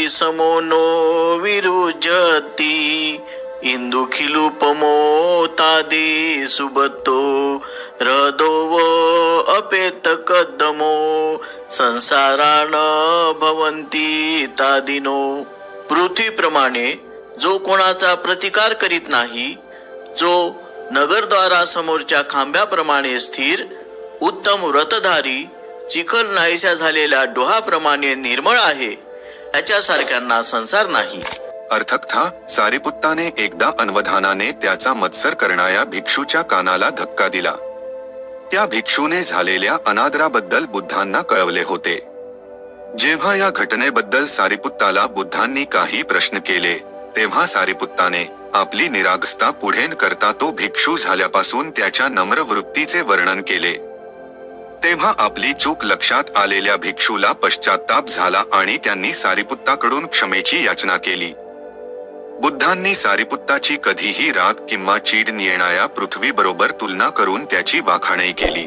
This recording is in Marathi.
समो नो विरुजती इंदुखिलुपमो तादे सुबतो हृदोव अपेत कदमो संसारान भवंती तादिनो. पृथ्वीप्रमाणे जो कोणाचा प्रतिकार करीत नाही, जो नगरद्वारासमोरच्या खांब्याप्रमाणे स्थिर, उत्तम व्रतधारी, चिखल नाहीशा झालेल्या डोहाप्रमाणे निर्मळ आहे, त्याच्यासारख्यांना संसार नाही. अर्थकथा. सारिपुत्ताने एकदा अनवधानाने त्याचा मत्सर करणाऱ्या भिक्षूच्या कानाला धक्का दिला. त्या भिक्षूने झालेल्या अनादराबद्दल बुद्धांना कळवले होते. जेव्हा या घटनेबद्दल सारिपुत्ताला बुद्धांनी काही प्रश्न केले, तेव्हा सारिपुत्ताने आपली निरागसता पुढे न करता तो भिक्षू झाल्यापासून त्याच्या नम्र वृत्तीचे वर्णन केले. तेव्हा आपली चूक लक्षात आलेल्या भिक्षूला पश्चात्ताप झाला आणि त्यांनी सारिपुत्ताकडून क्षमेची याचना केली. बुद्धांनी सारिपुत्ताची कधीही राग किंवा चीड येणाऱ्या पृथ्वीबरोबर तुलना करून त्याची वाखाणणी केली.